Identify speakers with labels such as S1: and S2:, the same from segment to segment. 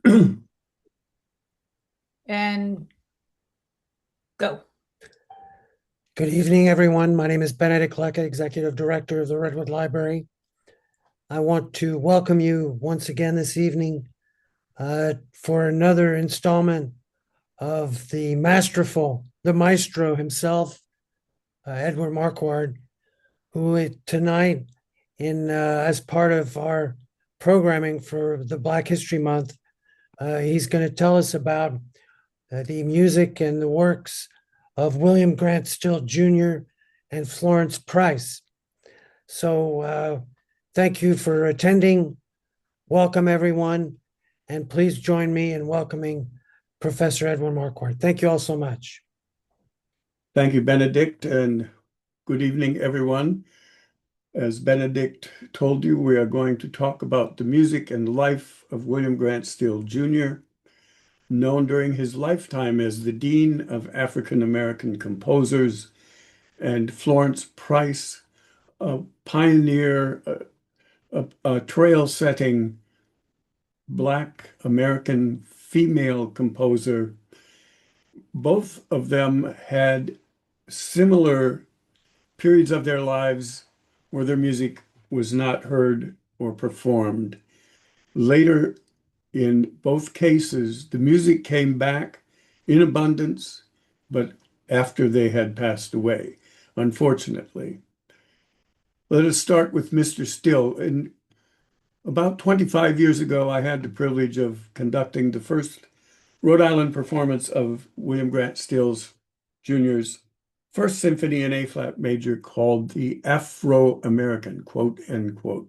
S1: And go.
S2: Good evening, everyone. My name is Benedict Leckett, Executive Director of the Redwood Library. I want to welcome you once again this evening for another installment of the maestro himself, Edward Markward, who tonight, as part of our programming for the Black History Month, he's going to tell us about the music and the works of William Grant Still Jr. and Florence Price. So thank you for attending. Welcome, everyone. And please join me in welcoming Professor Edwin Markward. Thank you all so much.
S3: Thank you, Benedict, and good evening, everyone. As Benedict told you, we are going to talk about the music and life of William Grant Still Jr., known during his lifetime as the Dean of African American Composers, and Florence Price, a pioneer, a trail-setting Black American female composer. Both of them had similar periods of their lives where their music was not heard or performed. Later, in both cases, the music came back in abundance, but after they had passed away, unfortunately. Let us start with Mr. Still. And about 25 years ago, I had the privilege of conducting the first Rhode Island performance of William Grant Still Jr.'s First Symphony in A-flat major, called the Afro-American, quote, end quote.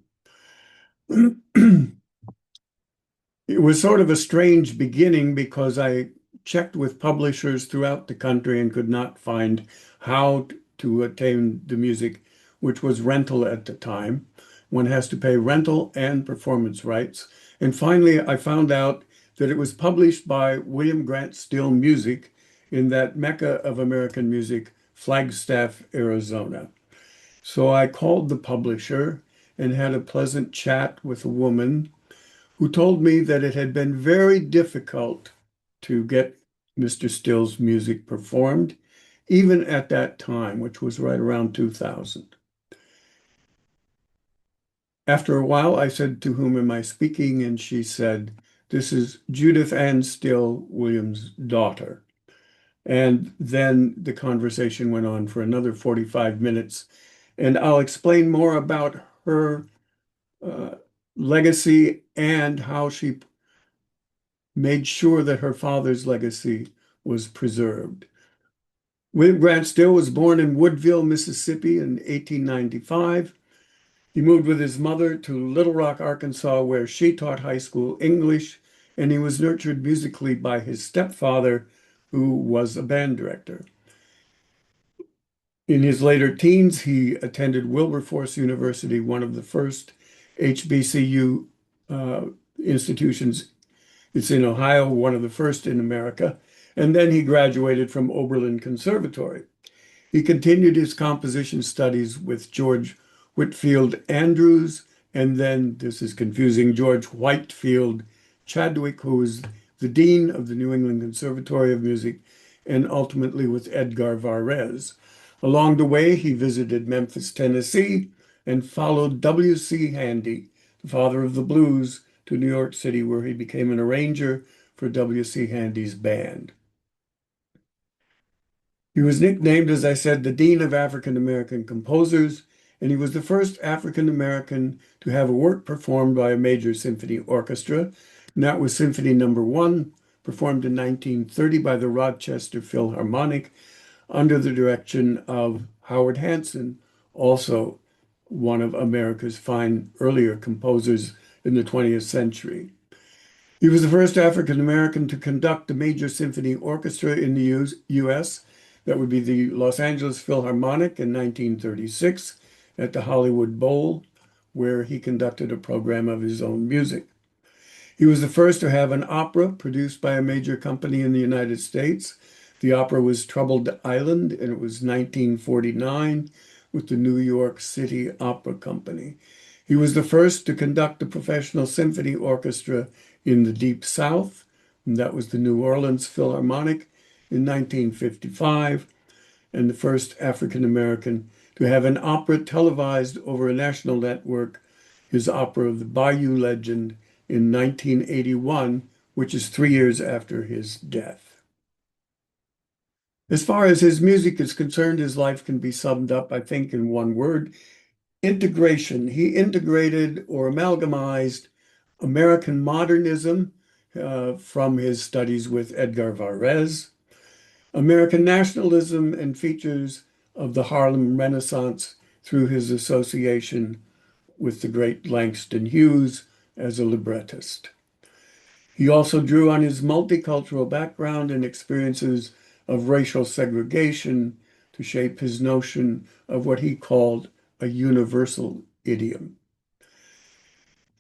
S3: It was sort of a strange beginning because I checked with publishers throughout the country and could not find how to attain the music, which was rental at the time. One has to pay rental and performance rights. And finally, I found out that it was published by William Grant Still Music in that mecca of American music, Flagstaff, Arizona. So I called the publisher and had a pleasant chat with a woman who told me that it had been very difficult to get Mr. Still's music performed, even at that time, which was right around 2000. After a while, I said, "To whom am I speaking?" And she said, "This is Judith Ann Still, William's daughter." And then the conversation went on for another 45 minutes. And I'll explain more about her legacy and how she made sure that her father's legacy was preserved. William Grant Still was born in Woodville, Mississippi in 1895. He moved with his mother to Little Rock, Arkansas, where she taught high school English, and he was nurtured musically by his stepfather, who was a band director. In his later teens, he attended Wilberforce University, one of the first HBCU institutions. It's in Ohio, one of the first in America. And then he graduated from Oberlin Conservatory. He continued his composition studies with George Whitfield Andrews, and then, this is confusing, George Whitefield Chadwick, who was the dean of the New England Conservatory of Music, and ultimately with Edgar Varese. Along the way, he visited Memphis, Tennessee, and followed W.C. Handy, the father of the blues, to New York City, where he became an arranger for W.C. Handy's band. He was nicknamed, as I said, the Dean of African American Composers, and he was the first African American to have a work performed by a major symphony orchestra, and that was Symphony No. 1, performed in 1930 by the Rochester Philharmonic under the direction of Howard Hanson, also one of America's fine earlier composers in the 20th century. He was the first African American to conduct a major symphony orchestra in the U.S. That would be the Los Angeles Philharmonic in 1936 at the Hollywood Bowl, where he conducted a program of his own music. He was the first to have an opera produced by a major company in the United States. The opera was Troubled Island, and it was 1949 with the New York City Opera Company. He was the first to conduct a professional symphony orchestra in the Deep South, and that was the New Orleans Philharmonic in 1955, and the first African American to have an opera televised over a national network, his opera of the Bayou Legend in 1981, which is 3 years after his death. As far as his music is concerned, his life can be summed up, I think, in one word: integration. He integrated or amalgamized American modernism from his studies with Edgar Varese, American nationalism, and features of the Harlem Renaissance through his association with the great Langston Hughes as a librettist. He also drew on his multicultural background and experiences of racial segregation to shape his notion of what he called a universal idiom.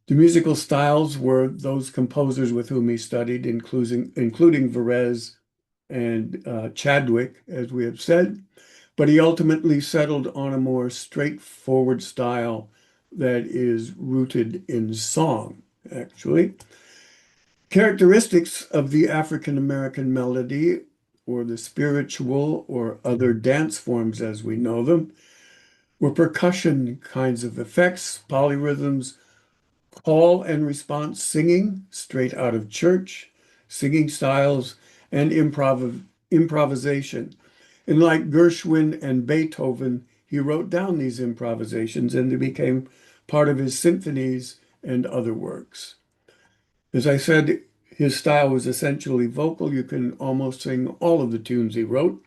S3: The musical styles were those composers with whom he studied, including Varese and Chadwick, as we have said, but he ultimately settled on a more straightforward style that is rooted in song, actually. Characteristics of the African American melody, or the spiritual or other dance forms as we know them, were percussion kinds of effects, polyrhythms, call and response singing straight out of church, singing styles, and improvisation. And like Gershwin and Beethoven, he wrote down these improvisations and they became part of his symphonies and other works. As I said, his style was essentially vocal. You can almost sing all of the tunes he wrote.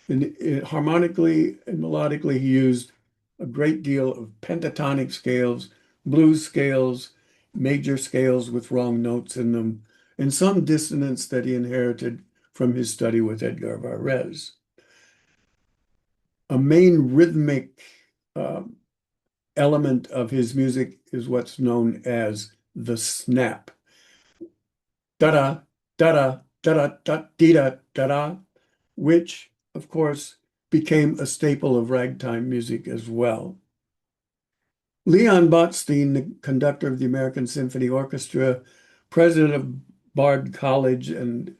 S3: And harmonically and melodically, he used a great deal of pentatonic scales, blues scales, major scales with wrong notes in them, and some dissonance that he inherited from his study with Edgar Varese. A main rhythmic element of his music is what's known as the snap. Da-da, da-da, da-da, da-dee-da, da-da, which, of course, became a staple of ragtime music as well. Leon Botstein, the conductor of the American Symphony Orchestra, president of Bard College, and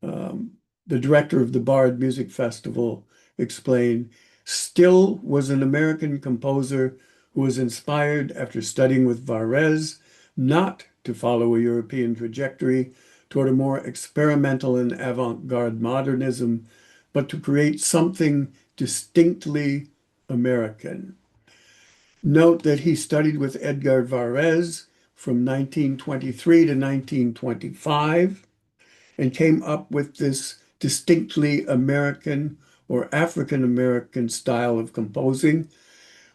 S3: the director of the Bard Music Festival, explained, Still was an American composer who was inspired after studying with Varese not to follow a European trajectory toward a more experimental and avant-garde modernism, but to create something distinctly American. Note that he studied with Edgar Varese from 1923 to 1925 and came up with this distinctly American or African American style of composing,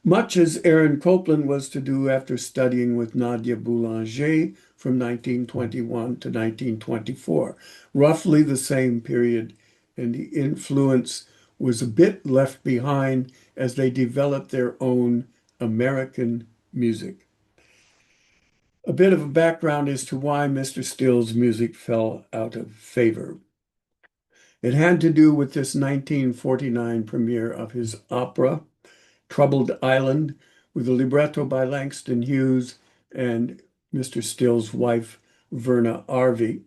S3: much as Aaron Copland was to do after studying with Nadia Boulanger from 1921 to 1924, roughly the same period, and the influence was a bit left behind as they developed their own American music. A bit of a background as to why Mr. Still's music fell out of favor. It had to do with this 1949 premiere of his opera, Troubled Island, with a libretto by Langston Hughes and Mr. Still's wife, Verna Arvey. It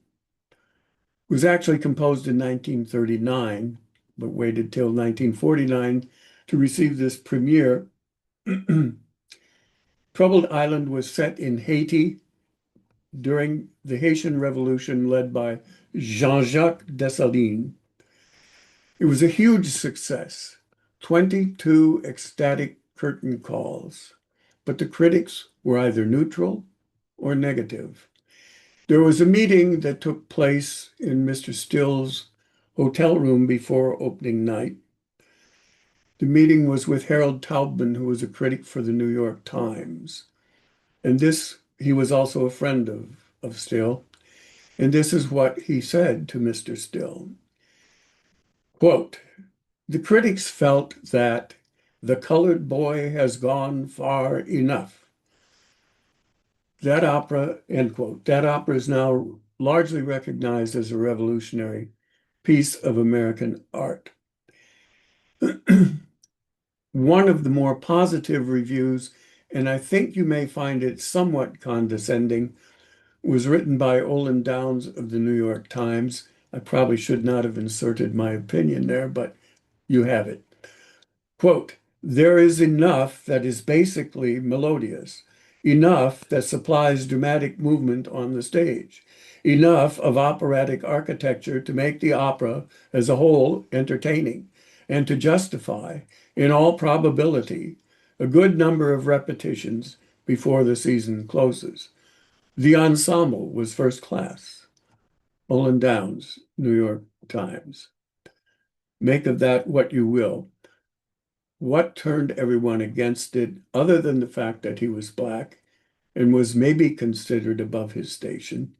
S3: was actually composed in 1939, but waited till 1949 to receive this premiere. Troubled Island was set in Haiti during the Haitian Revolution led by Jean-Jacques Dessalines. It was a huge success, 22 ecstatic curtain calls, but the critics were either neutral or negative. There was a meeting that took place in Mr. Still's hotel room before opening night. The meeting was with Harold Taubman, who was a critic for the New York Times. And he was also a friend of Still. And this is what he said to Mr. Still. Quote, the critics felt that the colored boy has gone far enough. That opera, end quote, that opera is now largely recognized as a revolutionary piece of American art. One of the more positive reviews, and I think you may find it somewhat condescending, was written by Olin Downs of the New York Times. I probably should not have inserted my opinion there, but you have it. Quote, there is enough that is basically melodious, enough that supplies dramatic movement on the stage, enough of operatic architecture to make the opera as a whole entertaining, and to justify, in all probability, a good number of repetitions before the season closes. The ensemble was first class. Olin Downs, New York Times. Make of that what you will. What turned everyone against it, other than the fact that he was Black and was maybe considered above his station,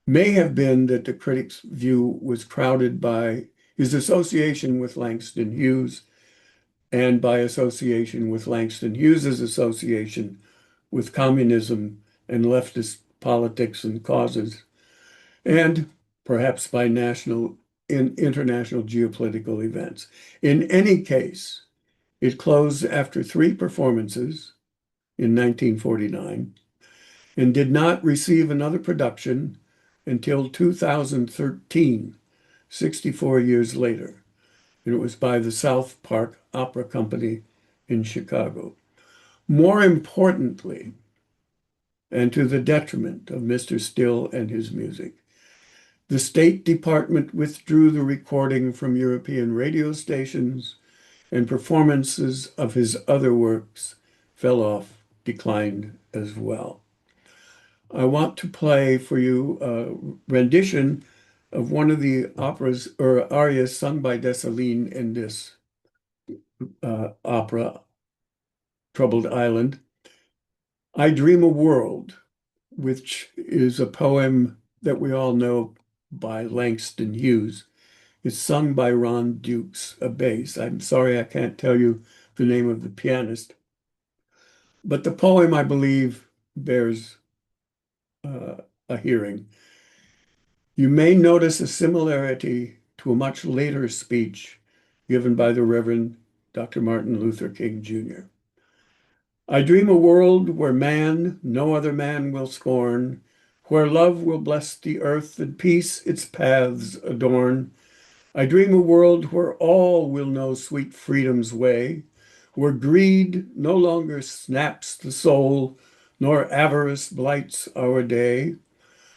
S3: may have been that the critics' view was crowded by his association with Langston Hughes and by association with Langston Hughes's association with communism and leftist politics and causes, and perhaps by international geopolitical events. In any case, it closed after 3 performances in 1949 and did not receive another production until 2013, 64 years later. And it was by the South Park Opera Company in Chicago. More importantly, and to the detriment of Mr. Still and his music, the State Department withdrew the recording from European radio stations, and performances of his other works fell off, declined as well. I want to play for you a rendition of one of the operas or arias sung by Dessalines in this opera, Troubled Island. I Dream a World, which is a poem that we all know by Langston Hughes. It's sung by Ron Dukes, a bass. I'm sorry I can't tell you the name of the pianist. But the poem, I believe, bears a hearing. You may notice a similarity to a much later speech given by the Reverend Dr. Martin Luther King Jr. I dream a world where man no other man will scorn, where love will bless the earth and peace its paths adorn. I dream a world where all will know sweet freedom's way, where greed no longer snaps the soul, nor avarice blights our day.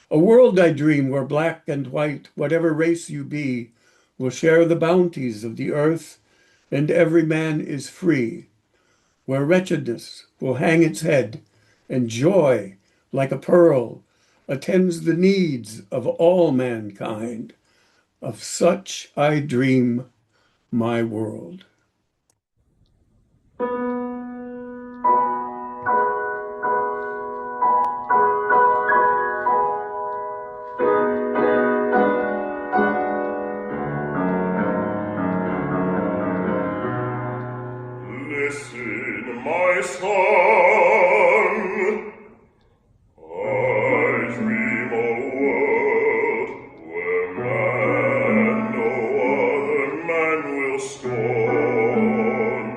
S3: A world I dream where black and white, whatever race you be, will share the bounties of the earth, and every man is free, where wretchedness will hang its head, and joy, like a pearl, attends the needs of all mankind. Of such I dream my world.
S4: Listen, my son. I dream a world where man no other man will scorn,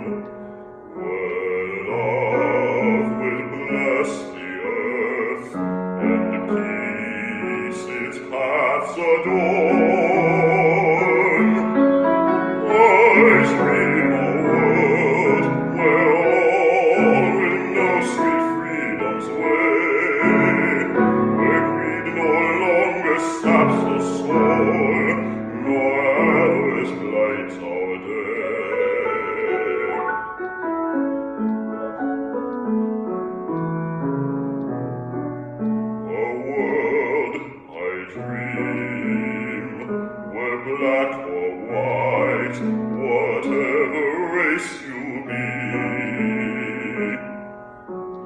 S4: where love will bless the earth and peace its paths adorn. I dream a world where all will know sweet freedom's way, where greed no longer saps the soul, nor avarice blights our day. A world I dream, where black or white, whatever race you be,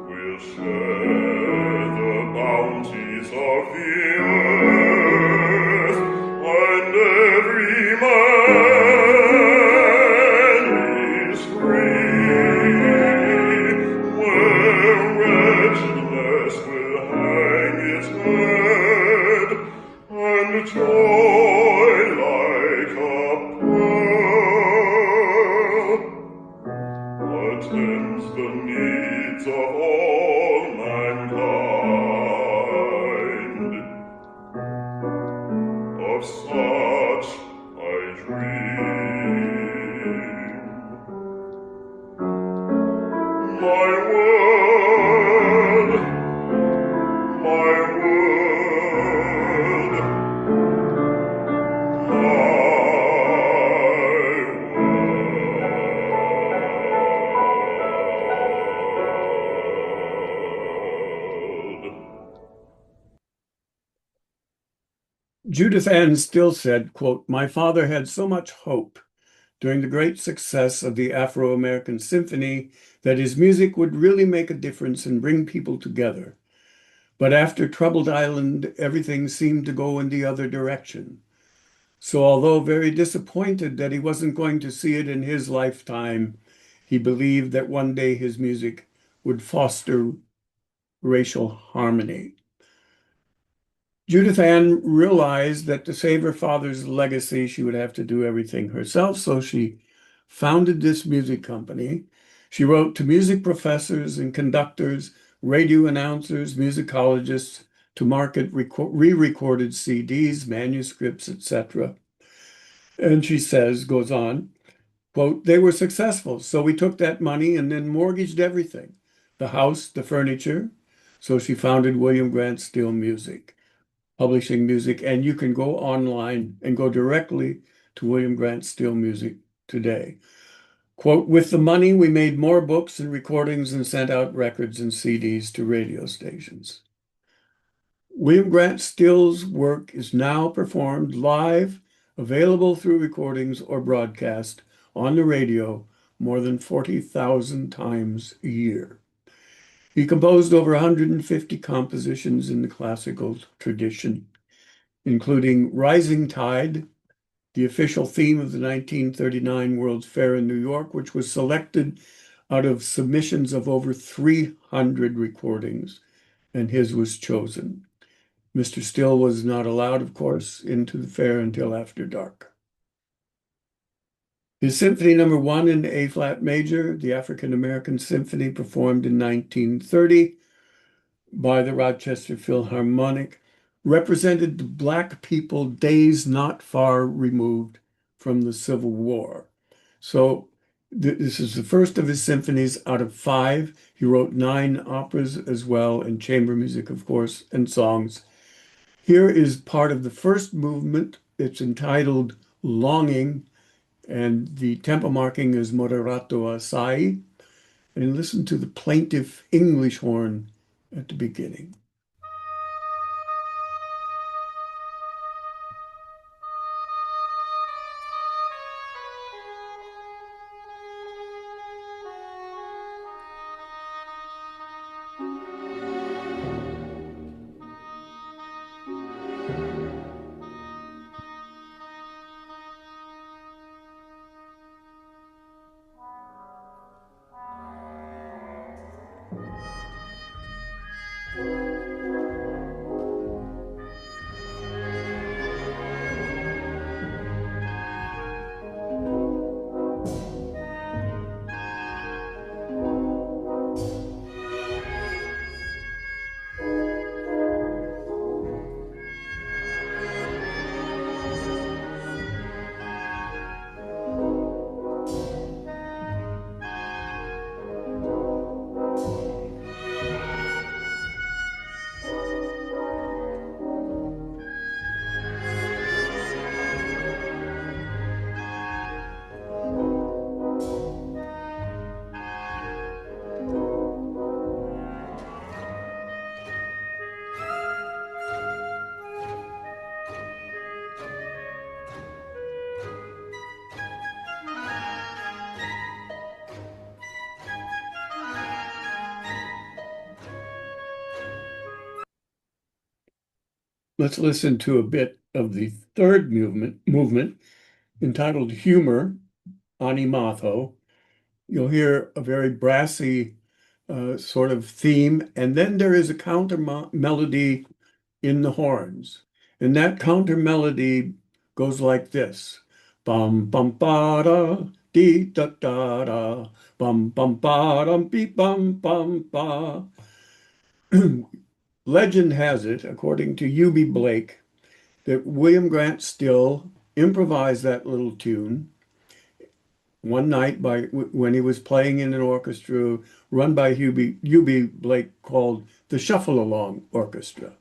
S4: will share the bounties of the earth, and every man is free, where wretchedness will hang its head, and joy like a pearl attends the needs of all mankind. of such I dream. My world, my world,
S3: Judith Ann Still said, quote, "My father had so much hope during the great success of the Afro-American Symphony that his music would really make a difference and bring people together. But after Troubled Island, everything seemed to go in the other direction. So although very disappointed that he wasn't going to see it in his lifetime, he believed that one day his music would foster racial harmony." Judith Ann realized that to save her father's legacy, she would have to do everything herself, so she founded this music company. She wrote to music professors and conductors, radio announcers, musicologists to market re-recorded CDs, manuscripts, etc. And she says, goes on, quote, "They were successful, so we took that money and then mortgaged everything, the house, the furniture." So she founded William Grant Still Music, publishing music, and you can go online and go directly to William Grant Still Music today. Quote, "With the money, we made more books and recordings and sent out records and CDs to radio stations." William Grant Still's work is now performed live, available through recordings or broadcast on the radio more than 40,000 times a year. He composed over 150 compositions in the classical tradition, including Rising Tide, the official theme of the 1939 World's Fair in New York, which was selected out of submissions of over 300 recordings, and his was chosen. Mr. Still was not allowed, of course, into the fair until after dark. His Symphony No. 1 in A-flat major, the African American Symphony, performed in 1930 by the Rochester Philharmonic, represented the Black people days not far removed from the Civil War. So this is the first of his symphonies out of 5. He wrote 9 operas as well, and chamber music, of course, and songs. Here is part of the first movement. It's entitled Longing, and the tempo marking is moderato assai. And listen to the plaintive English horn at the beginning. Let's listen to a bit of the third movement entitled Humor, Animato. You'll hear a very brassy sort of theme, and then there is a counter melody in the horns. And that counter melody goes like this. Bum bum ba da dee da da da bum bum ba dum beep bum bum ba. Legend has it, according to U.B. Blake, that William Grant Still improvised that little tune one night when he was playing in an orchestra run by Hubie Blake called the Shuffle Along Orchestra.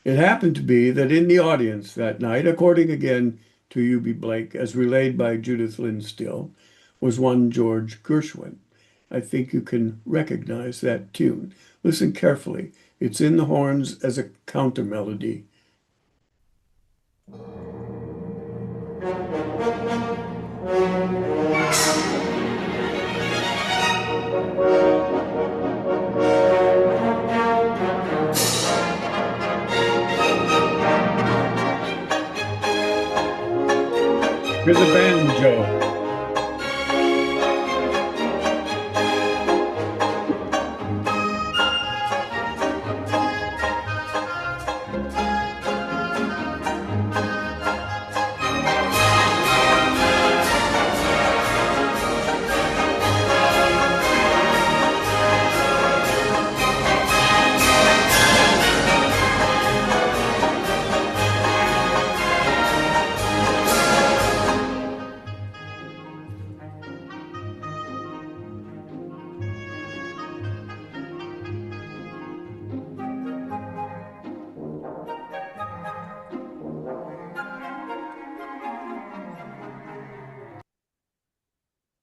S3: It happened to be that in the audience that night, according again to Hubie Blake, as relayed by Judith Lynn Still, was one George Gershwin. I think you can recognize that tune. Listen carefully. It's in the horns as a counter melody. Here's a banjo.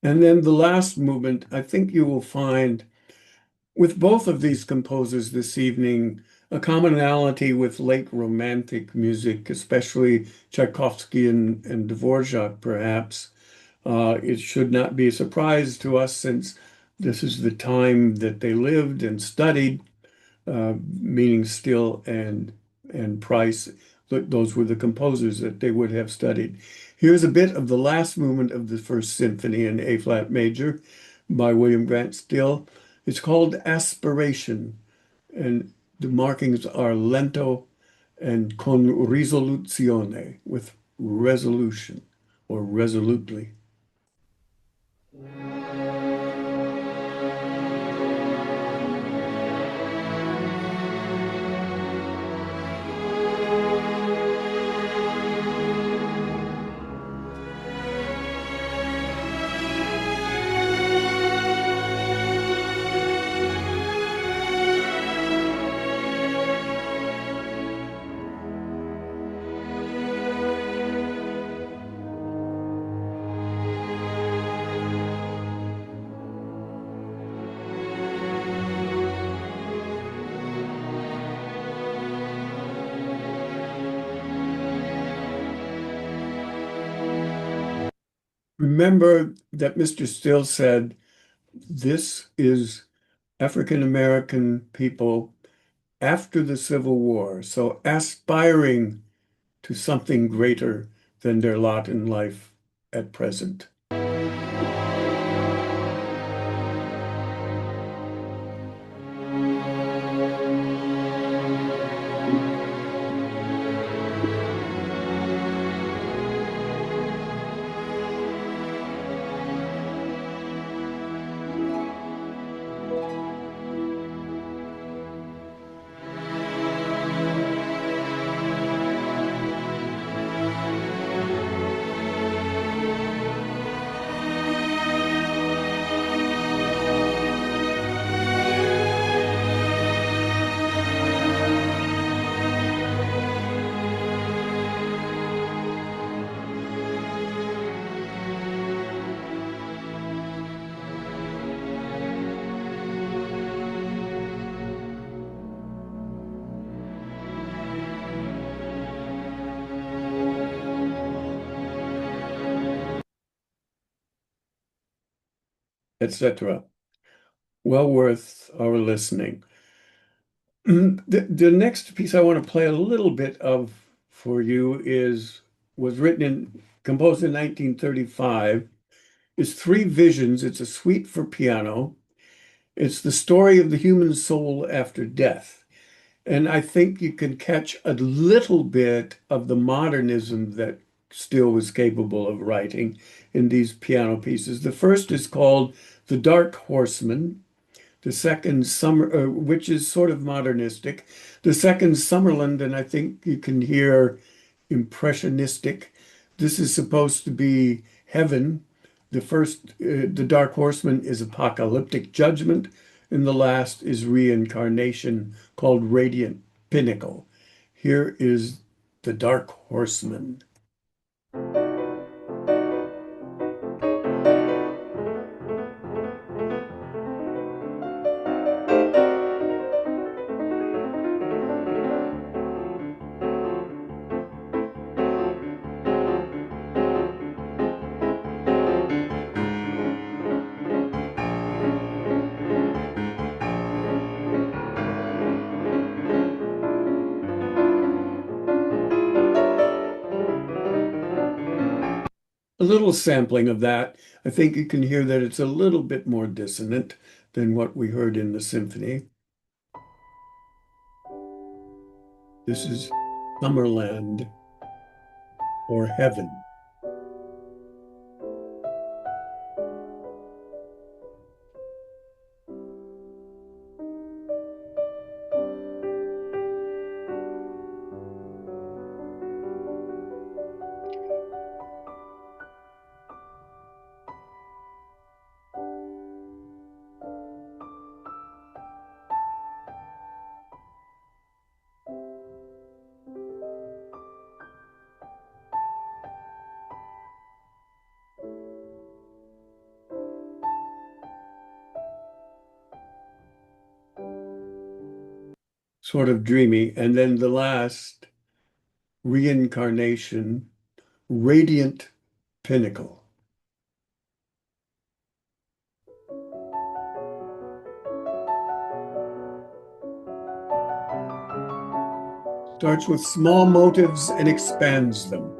S3: And then the last movement, I think you will find with both of these composers this evening a commonality with late Romantic music, especially Tchaikovsky and Dvorak, perhaps. It should not be a surprise to us since this is the time that they lived and studied, meaning Still and Price. Those were the composers that they would have studied. Here's a bit of the last movement of the First Symphony in A flat major by William Grant Still. It's called Aspiration, and the markings are lento and con risoluzione, with resolution or resolutely. Remember that Mr. Still said, this is African American people after the Civil War, so aspiring to something greater than their lot in life at present. Etc. Well worth our listening. The next piece I want to play a little bit of for you was composed in 1935. It's Three Visions. It's a suite for piano. It's the story of the human soul after death. And I think you can catch a little bit of the modernism that Still was capable of writing in these piano pieces. The first is called The Dark Horseman. The second, which is sort of modernistic. The second, Summerland, and I think you can hear impressionistic. This is supposed to be heaven. The Dark Horseman is apocalyptic judgment, and the last is reincarnation, called Radiant Pinnacle. Here is the Dark Horseman. A little sampling of that. I think you can hear that it's a little bit more dissonant than what we heard in the symphony. This is Summerland or Heaven. Sort of dreamy. And then the last, Reincarnation, Radiant Pinnacle. Starts with small motives and expands them.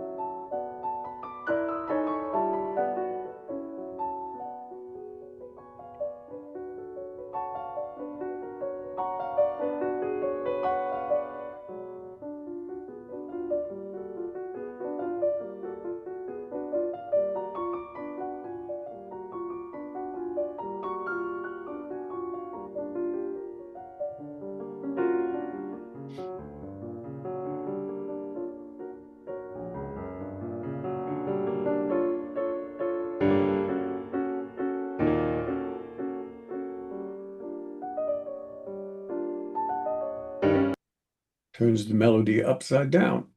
S3: Turns the melody upside down.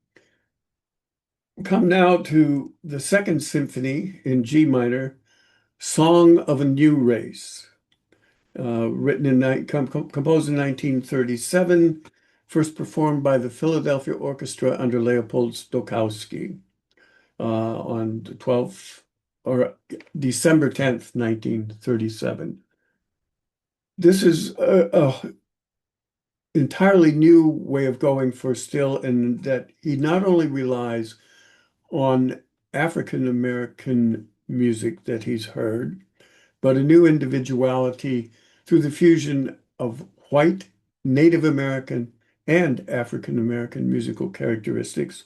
S3: Come now to the Second Symphony in G minor, Song of a New Race, composed in 1937, first performed by the Philadelphia Orchestra under Leopold Stokowski on the 12th or December 10th, 1937. This is a entirely new way of going for Still, in that he not only relies on African American music that he's heard, but a new individuality through the fusion of white, Native American, and African American musical characteristics.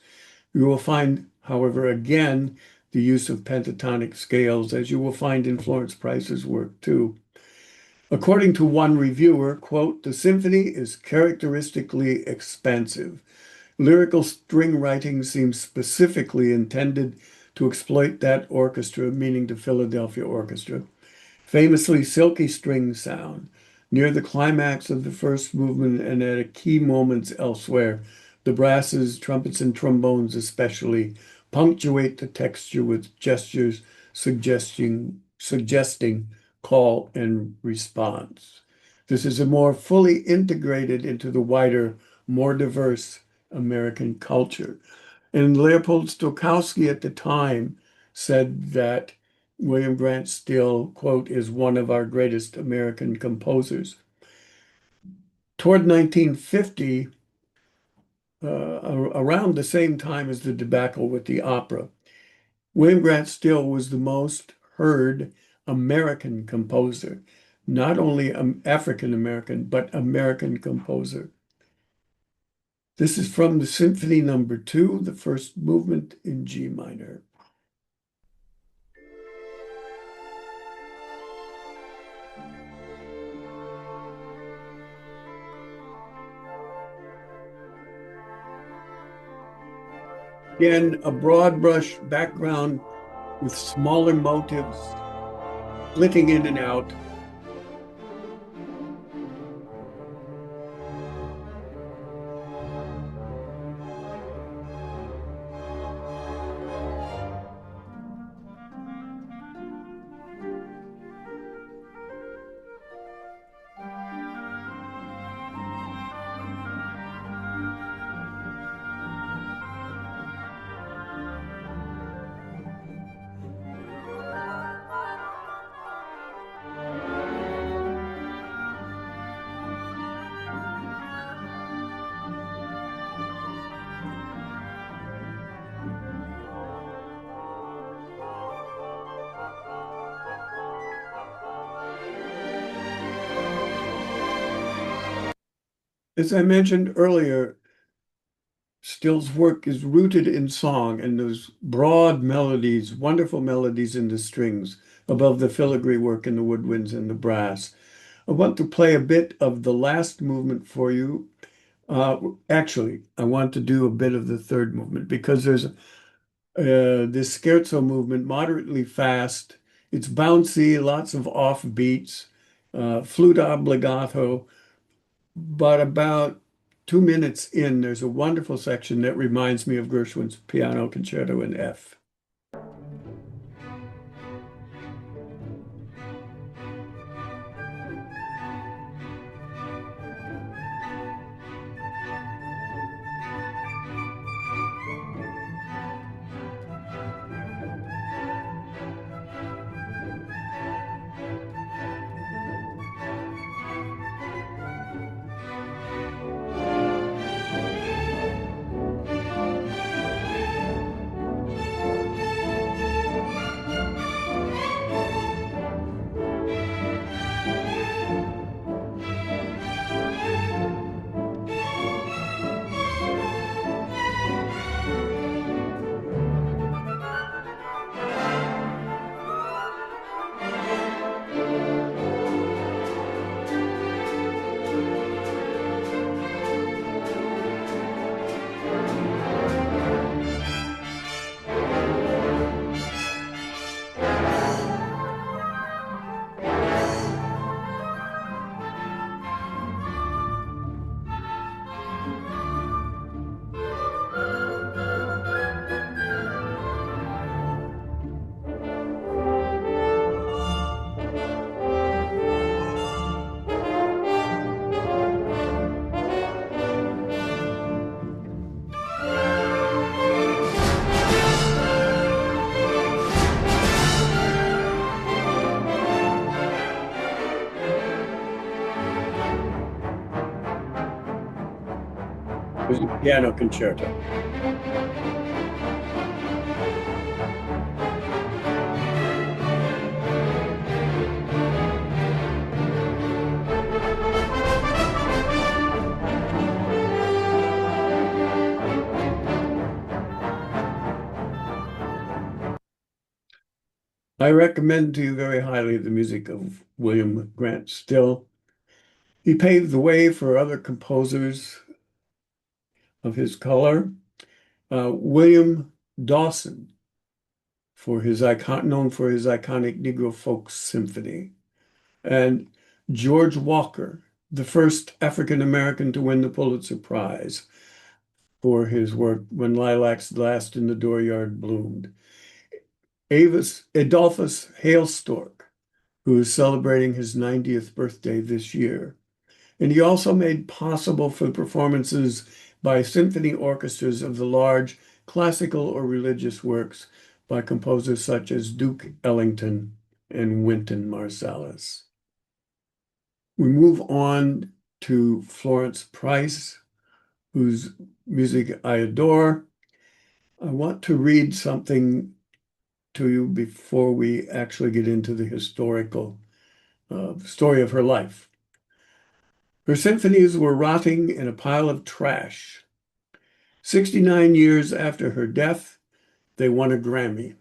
S3: You will find, however, again, the use of pentatonic scales, as you will find in Florence Price's work too. According to one reviewer, quote, "The symphony is characteristically expansive. Lyrical string writing seems specifically intended to exploit that orchestra," meaning the Philadelphia Orchestra. "Famously silky string sound. Near the climax of the first movement and at key moments elsewhere, the brasses, trumpets, and trombones especially punctuate the texture with gestures suggesting call and response. This is a more fully integrated into the wider, more diverse American culture." And Leopold Stokowski at the time said that William Grant Still, quote, "is one of our greatest American composers." Toward 1950, around the same time as the debacle with the opera, William Grant Still was the most heard American composer, not only African American, but American composer. This is from the Symphony Number 2, the first movement in G minor. Again, a broad brush background with smaller motifs flitting in and out. As I mentioned earlier, Still's work is rooted in song and those broad melodies, wonderful melodies in the strings above the filigree work in the woodwinds and the brass. I want to play a bit of the last movement for you. Actually, I want to do a bit of the third movement because there's this scherzo movement, moderately fast. It's bouncy, lots of off beats, flute obbligato. But about 2 minutes in, there's a wonderful section that reminds me of Gershwin's Piano Concerto in F. There's a piano concerto. I recommend to you very highly the music of William Grant Still. He paved the way for other composers of his color. William Dawson, known for his iconic Negro Folk Symphony, and George Walker, the first African American to win the Pulitzer Prize for his work When Lilacs Last in the Dooryard Bloomed. Adolphus Hale Stork, who is celebrating his 90th birthday this year. And he also made possible for performances by symphony orchestras of the large classical or religious works by composers such as Duke Ellington and Wynton Marsalis. We move on to Florence Price, whose music I adore. I want to read something to you before we actually get into the historical story of her life. Her symphonies were rotting in a pile of trash. 69 years after her death, they won a Grammy.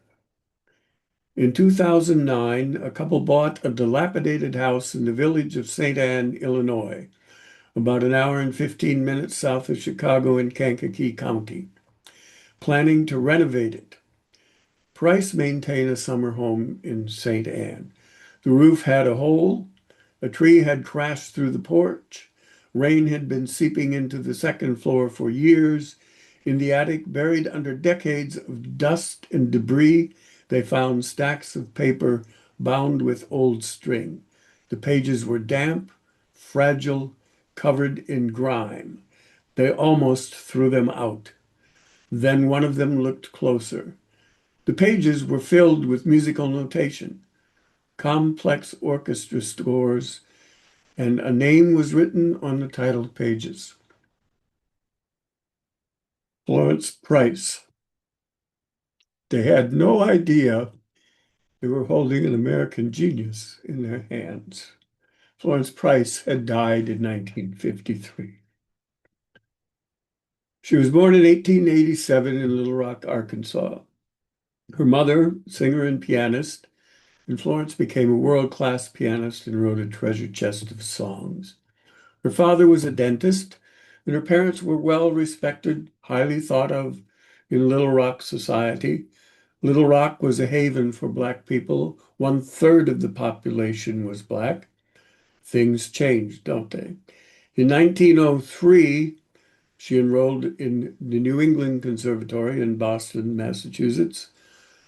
S3: In 2009, a couple bought a dilapidated house in the village of St. Anne, Illinois, about an hour and 15 minutes south of Chicago in Kankakee County. planning to renovate it. Price maintained a summer home in St. Anne. The roof had a hole, a tree had crashed through the porch, rain had been seeping into the second floor for years. In the attic, buried under decades of dust and debris, they found stacks of paper bound with old string. The pages were damp, fragile, covered in grime. They almost threw them out. Then one of them looked closer. The pages were filled with musical notation, complex orchestra scores, and a name was written on the title pages. Florence Price. They had no idea they were holding an American genius in their hands. Florence Price had died in 1953. She was born in 1887 in Little Rock, Arkansas. Her mother, singer and pianist, and Florence became a world-class pianist and wrote a treasure chest of songs. Her father was a dentist, and her parents were well-respected, highly thought of in Little Rock society. Little Rock was a haven for Black people. 1/3 of the population was Black. Things changed, don't they? In 1903, she enrolled in the New England Conservatory in Boston, Massachusetts.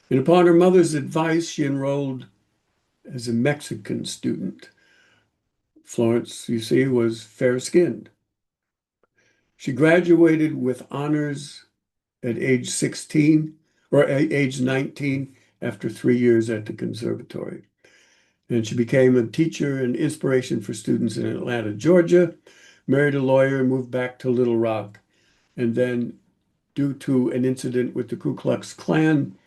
S3: And upon her mother's advice, she enrolled as a Mexican student. Florence, you see, was fair-skinned. She graduated with honors at age 16 or at age 19 after 3 years at the conservatory. And she became a teacher and inspiration for students in Atlanta, Georgia, married a lawyer, and moved back to Little Rock. And then, due to an incident with the Ku Klux Klan,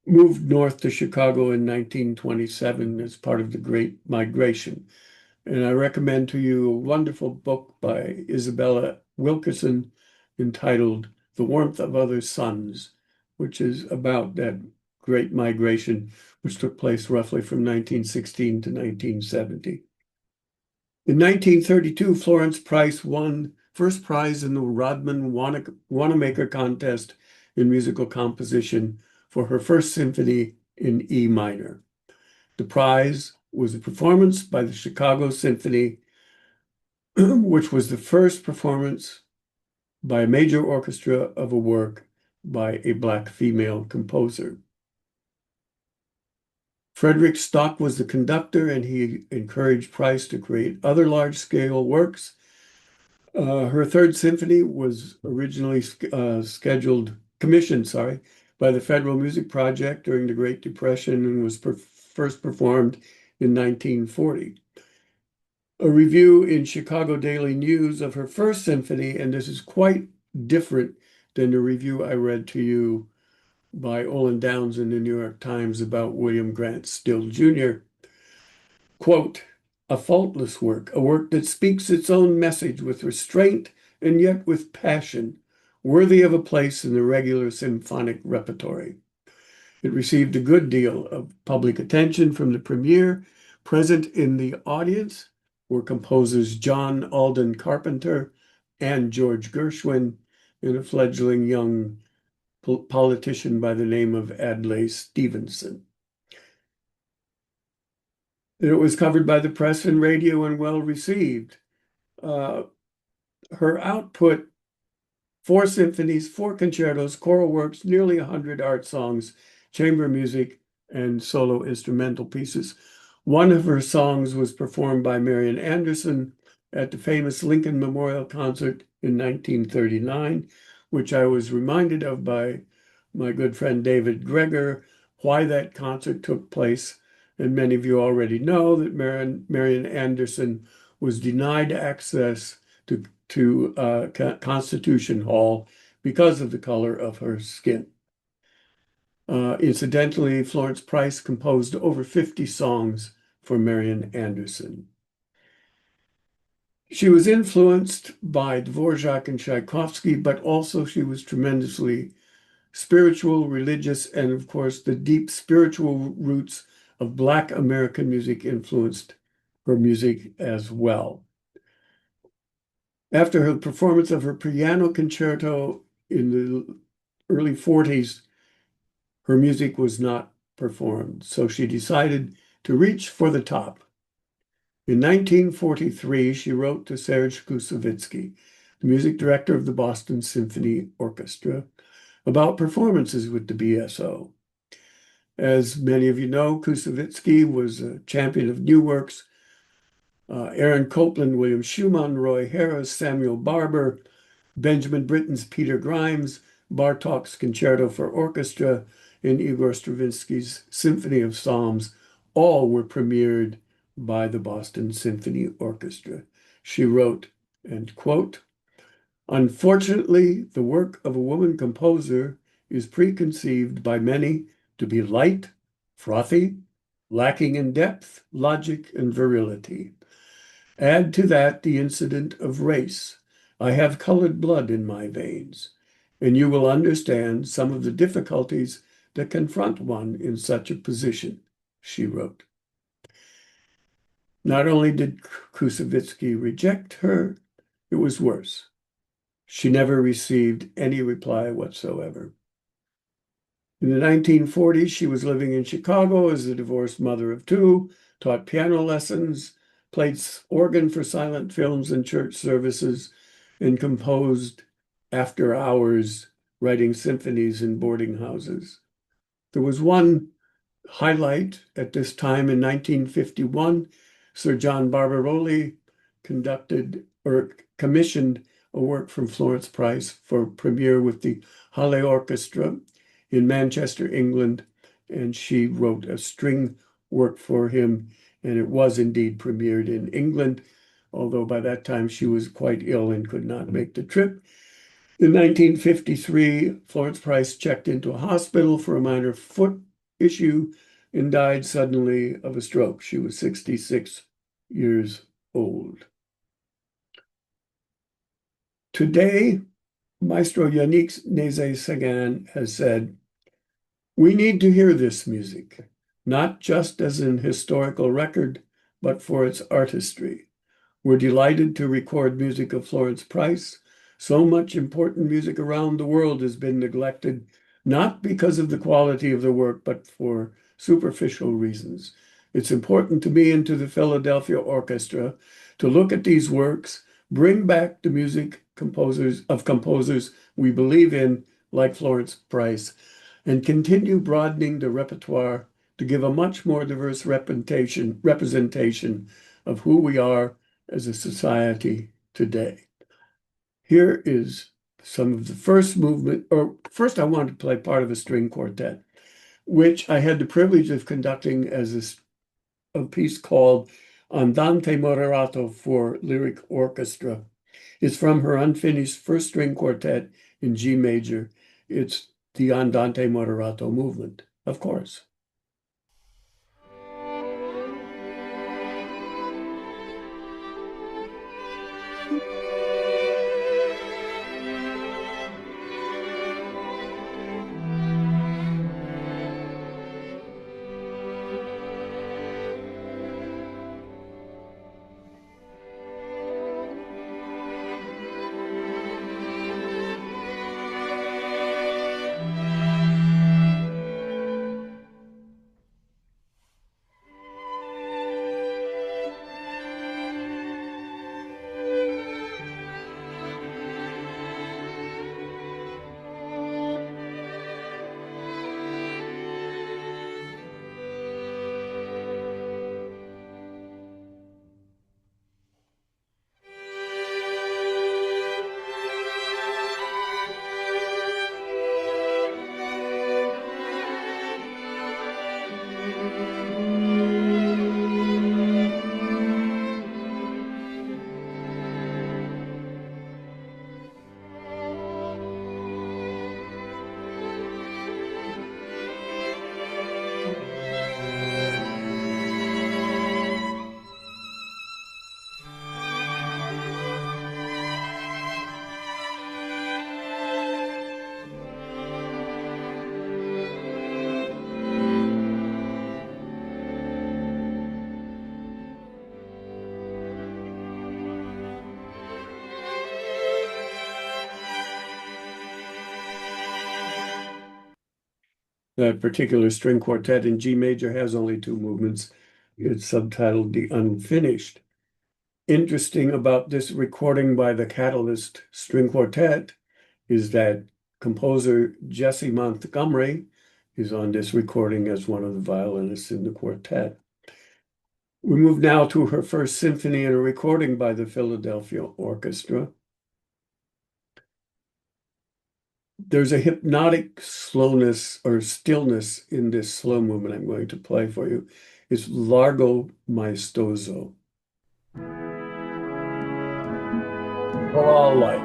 S3: moved north to Chicago in 1927 as part of the Great Migration. And I recommend to you a wonderful book by Isabella Wilkerson entitled The Warmth of Other Suns, which is about that Great Migration, which took place roughly from 1916 to 1970. In 1932, Florence Price won first prize in the Rodman Wanamaker contest in musical composition for her first symphony in E minor. The prize was a performance by the Chicago Symphony, which was the first performance by a major orchestra of a work by a Black female composer. Frederick Stock was the conductor, and he encouraged Price to create other large-scale works. Her third symphony was originally commissioned by the Federal Music Project during the Great Depression and was first performed in 1940. A review in Chicago Daily News of her first symphony, and this is quite different than the review I read to you by Olin Downs in the New York Times about William Grant Still Jr. Quote, "A faultless work, a work that speaks its own message with restraint and yet with passion, worthy of a place in the regular symphonic repertory." It received a good deal of public attention from the premiere. Present in the audience were composers John Alden Carpenter and George Gershwin, and a fledgling young politician by the name of Adlai Stevenson. It was covered by the press and radio and well received. Her output: 4 symphonies, 4 concertos, choral works, nearly 100 art songs, chamber music, and solo instrumental pieces. One of her songs was performed by Marian Anderson at the famous Lincoln Memorial Concert in 1939, which I was reminded of by my good friend David Greger, why that concert took place. And many of you already know that Marian Anderson was denied access to Constitution Hall because of the color of her skin. Incidentally, Florence Price composed over 50 songs for Marian Anderson. She was influenced by Dvorak and Tchaikovsky, but also she was tremendously spiritual, religious, and of course, the deep spiritual roots of Black American music influenced her music as well. After her performance of her piano concerto in the early 40s, her music was not performed, so she decided to reach for the top. In 1943, she wrote to Serge Koussevitzky, the music director of the Boston Symphony Orchestra, about performances with the BSO. As many of you know, Koussevitzky was a champion of new works. Aaron Copland, William Schumann, Roy Harris, Samuel Barber, Benjamin Britten's Peter Grimes, Bartók's Concerto for Orchestra, and Igor Stravinsky's Symphony of Psalms all were premiered by the Boston Symphony Orchestra. She wrote, and quote, "Unfortunately, the work of a woman composer is preconceived by many to be light, frothy, lacking in depth, logic, and virility. Add to that the incident of race. I have colored blood in my veins, and you will understand some of the difficulties that confront one in such a position," she wrote. Not only did Koussevitzky reject her, it was worse. She never received any reply whatsoever. In the 1940s, she was living in Chicago as a divorced mother of two, taught piano lessons, played organ for silent films and church services, and composed after hours, writing symphonies in boarding houses. There was one highlight at this time in 1951. Sir John Barbaroli commissioned a work from Florence Price for premiere with the Halle Orchestra in Manchester, England, and she wrote a string work for him, and it was indeed premiered in England, although by that time she was quite ill and could not make the trip. In 1953, Florence Price checked into a hospital for a minor foot issue and died suddenly of a stroke. She was 66 years old. Today, Maestro Yannick Nézet-Séguin has said, "We need to hear this music, not just as an historical record, but for its artistry. We're delighted to record music of Florence Price. So much important music around the world has been neglected, not because of the quality of the work, but for superficial reasons. It's important to me and to the Philadelphia Orchestra to look at these works, bring back the music composers we believe in, like Florence Price, and continue broadening the repertoire to give a much more diverse representation of who we are as a society today." Here is some of the first movement, or first I wanted to play part of a string quartet, which I had the privilege of conducting as a piece called Andante Moderato for Lyric Orchestra. It's from her unfinished first string quartet in G major. It's the Andante Moderato movement, of course. That particular string quartet in G major has only two movements. It's subtitled The Unfinished. Interesting about this recording by the Catalyst String Quartet is that composer Jesse Montgomery is on this recording as one of the violinists in the quartet. We move now to her first symphony in a recording by the Philadelphia Orchestra. There's a hypnotic slowness or stillness in this slow movement I'm going to play for you. It's Largo Maestoso. Choral light.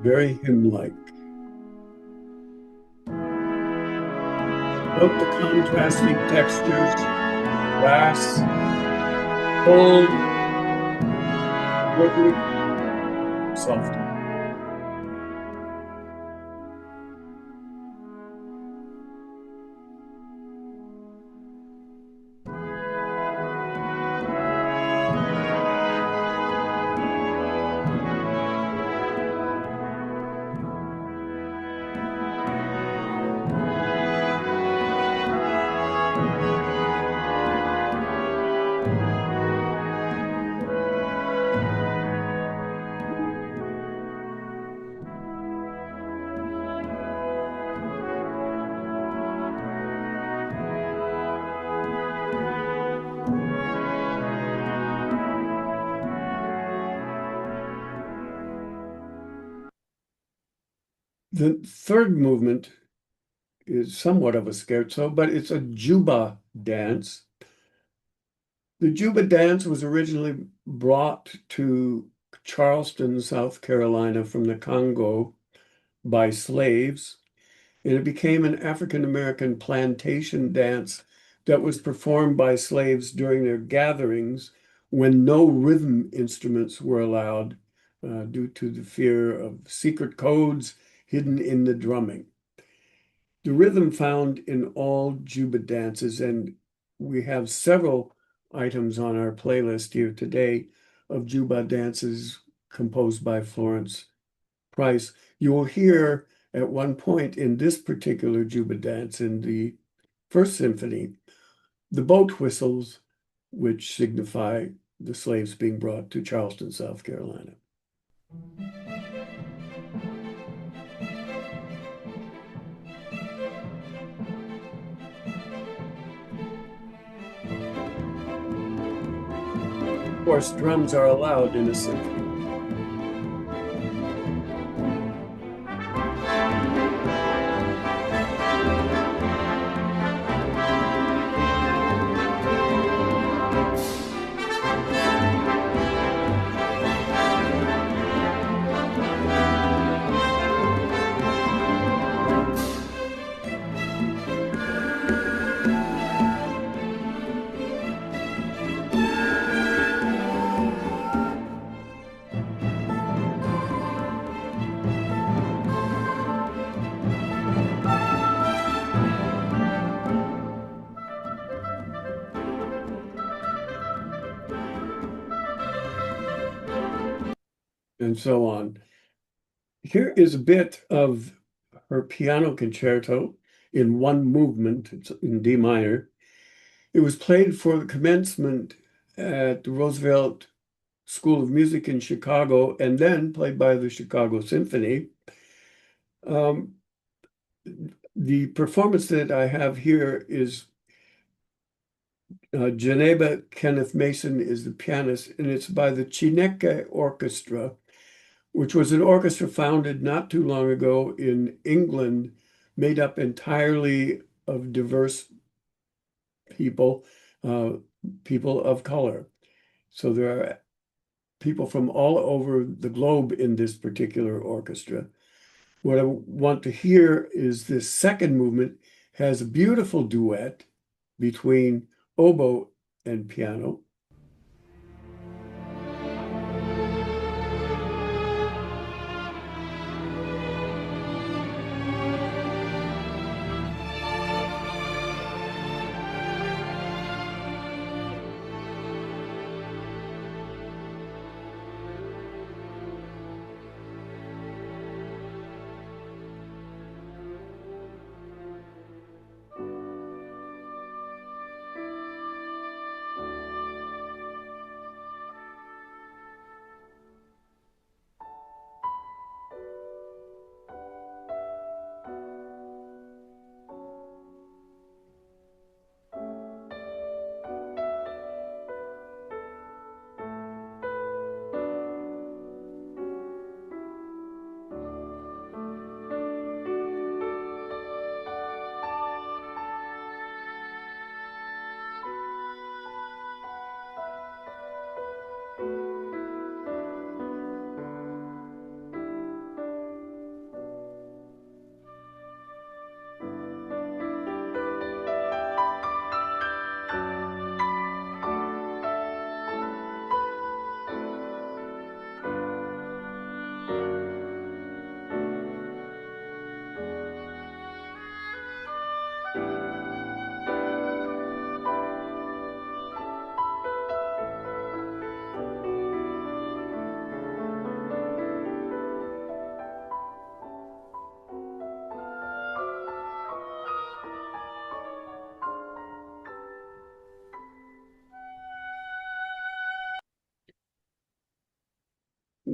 S3: Very hymn-like. Note the contrasting textures, brass, cold, woodwind, soft. The third movement is somewhat of a scherzo, but it's a juba dance. The juba dance was originally brought to Charleston, South Carolina from the Congo by slaves, and it became an African-American plantation dance that was performed by slaves during their gatherings when no rhythm instruments were allowed due to the fear of secret codes hidden in the drumming. The rhythm found in all juba dances, and we have several items on our playlist here today of juba dances composed by Florence Price. You will hear at one point in this particular juba dance in the first symphony, the boat whistles, which signify the slaves being brought to Charleston, South Carolina. Of course, drums are allowed in a symphony. And so on. Here is a bit of her piano concerto in one movement. It's in D minor. It was played for the commencement at the Roosevelt School of Music in Chicago and then played by the Chicago Symphony. The performance that I have here is Geneva Kenneth Mason is the pianist, and it's by the Chineke Orchestra, which was an orchestra founded not too long ago in England, made up entirely of diverse people, people of color. So there are people from all over the globe in this particular orchestra. What I want to hear is this second movement has a beautiful duet between oboe and piano.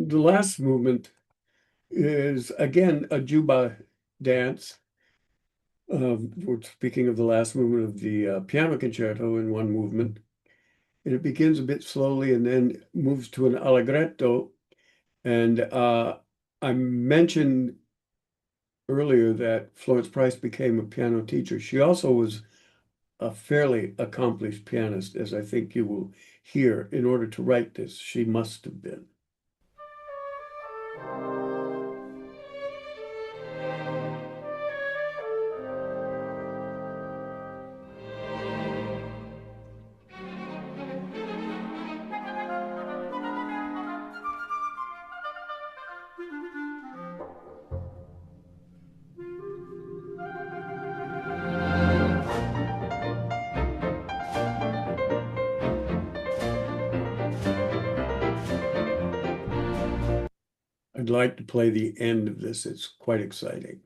S3: The last movement is again a juba dance. We're speaking of the last movement of the piano concerto in one movement. And it begins a bit slowly and then moves to an allegretto. And I mentioned earlier that Florence Price became a piano teacher. She also was a fairly accomplished pianist, as I think you will hear. In order to write this, she must have been. I'd like to play the end of this. It's quite exciting.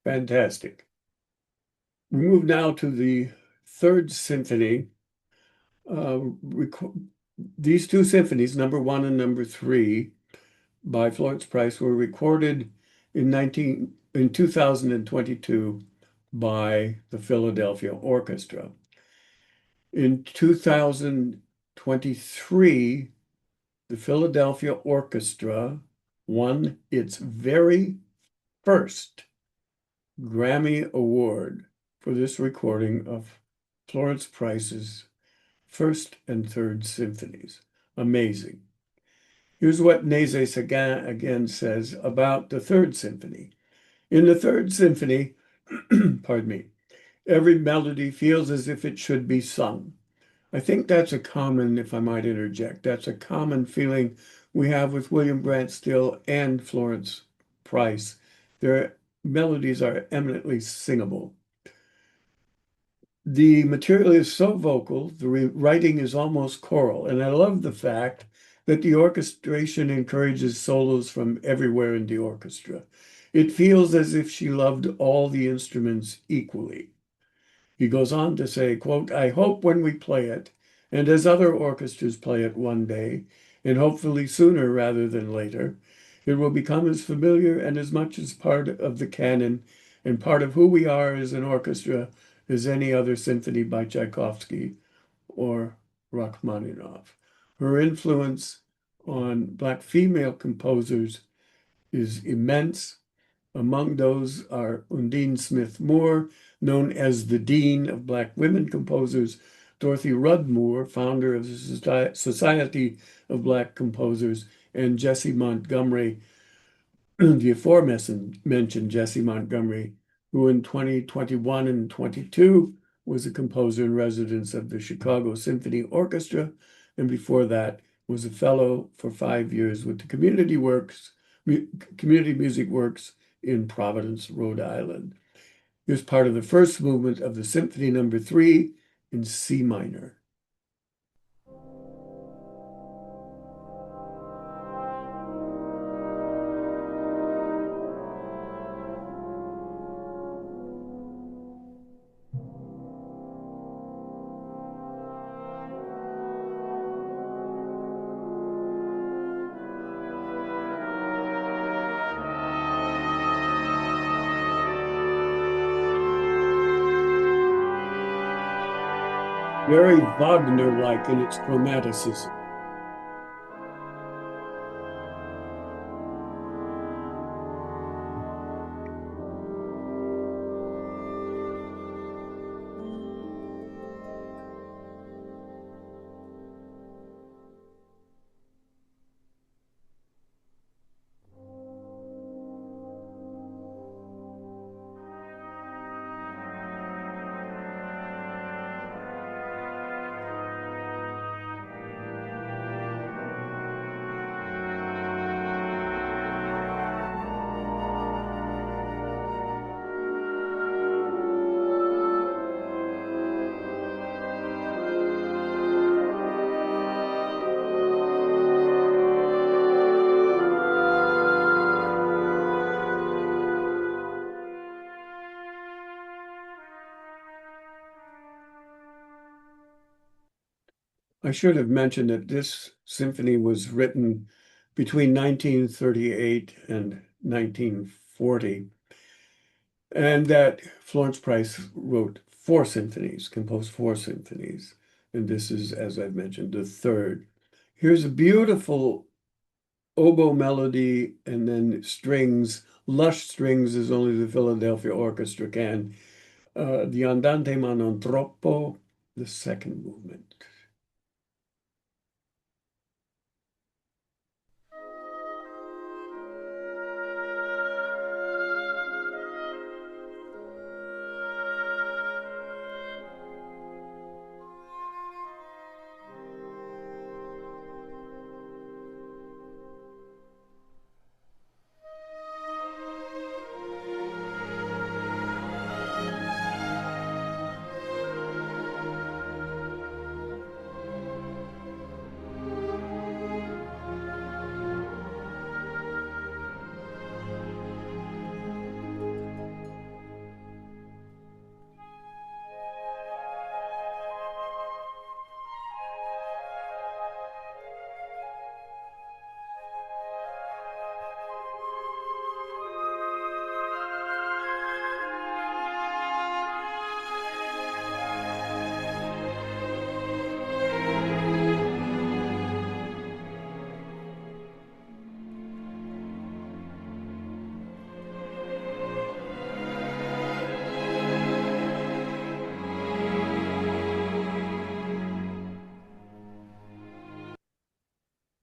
S3: Fantastic. We move now to the Third Symphony. These two symphonies, number 1 and number 3, by Florence Price, were recorded in 2022 by the Philadelphia Orchestra. In 2023, the Philadelphia Orchestra won its very first Grammy Award for this recording of Florence Price's First and Third Symphonies. Amazing. Here's what Nézet-Séguin again says about the Third Symphony. In the Third Symphony, pardon me, every melody feels as if it should be sung. I think that's a common, if I might interject, that's a common feeling we have with William Grant Still and Florence Price. Their melodies are eminently singable. The material is so vocal, the writing is almost choral, and I love the fact that the orchestration encourages solos from everywhere in the orchestra. It feels as if she loved all the instruments equally. He goes on to say, quote, I hope when we play it, and as other orchestras play it one day, and hopefully sooner rather than later, it will become as familiar and as much as part of the canon and part of who we are as an orchestra as any other symphony by Tchaikovsky or Rachmaninoff. Her influence on Black female composers is immense. Among those are Undine Smith Moore, known as the Dean of Black Women Composers, Dorothy Rudd Moore, founder of the Society of Black Composers, and Jessie Montgomery, the aforementioned Jessie Montgomery, who in 2021 and 22 was a composer in residence of the Chicago Symphony Orchestra, and before that was a fellow for 5 years with the Community Music Works in Providence, Rhode Island. Here's part of the first movement of the Symphony Number 3 in C minor. Very Wagner-like in its chromaticism. I should have mentioned that this symphony was written between 1938 and 1940, and that Florence Price wrote composed four symphonies, and this is, as I've mentioned, the third. Here's a beautiful oboe melody and then strings, lush strings as only the Philadelphia Orchestra can. The Andante ma non troppo, the second movement.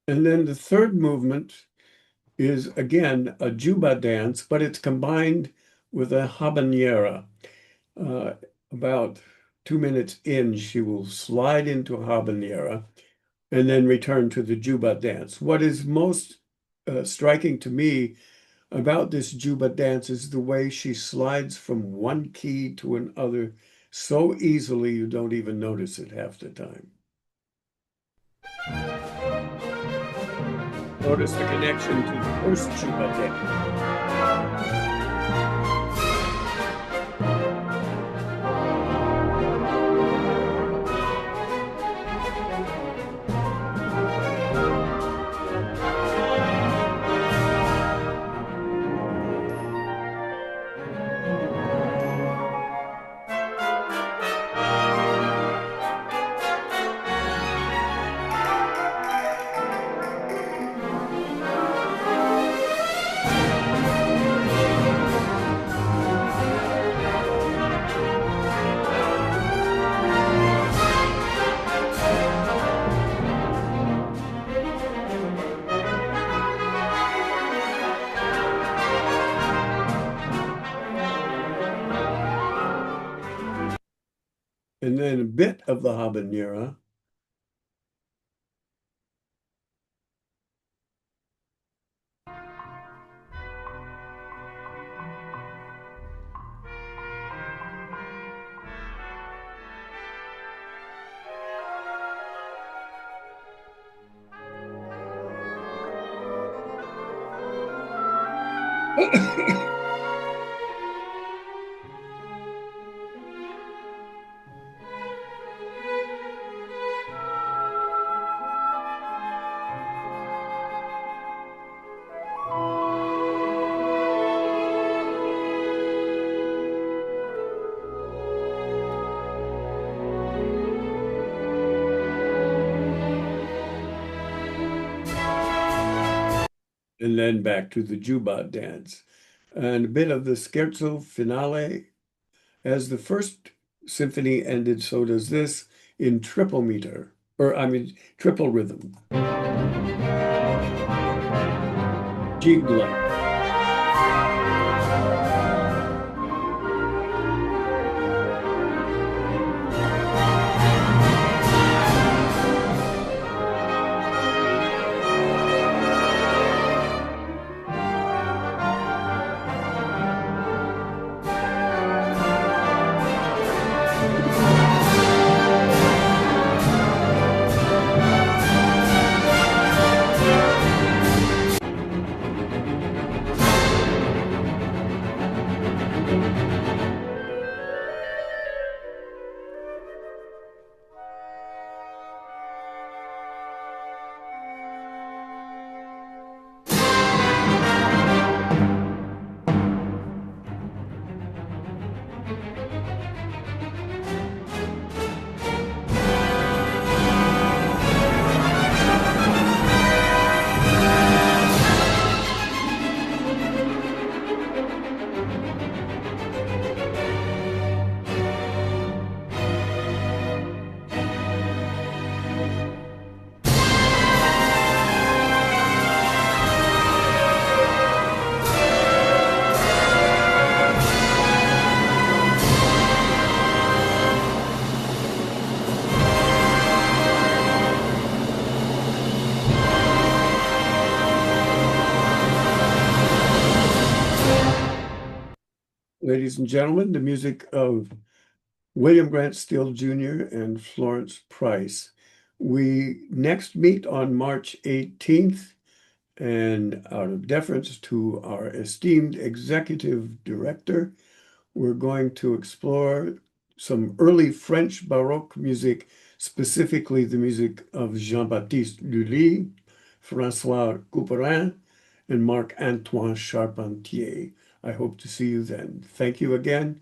S3: And then the third movement is again a juba dance, but it's combined with a habanera. About 2 minutes in, she will slide into a habanera and then return to the juba dance. What is most striking to me about this juba dance is the way she slides from one key to another so easily you don't even notice it half the time. Notice the connection to the first juba dance. And then a bit of the habanera. And then back to the juba dance. And a bit of the scherzo finale. As the first symphony ended, so does this in triple meter, triple rhythm. Jig-like. ladies and gentlemen, the music of William Grant Still Jr. and Florence Price. We next meet on March 18th, and out of deference to our esteemed executive director, we're going to explore some early French Baroque music, specifically the music of Jean-Baptiste Lully, François Couperin, and Marc-Antoine Charpentier. I hope to see you then. Thank you again.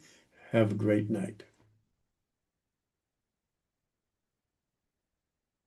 S3: Have a great night.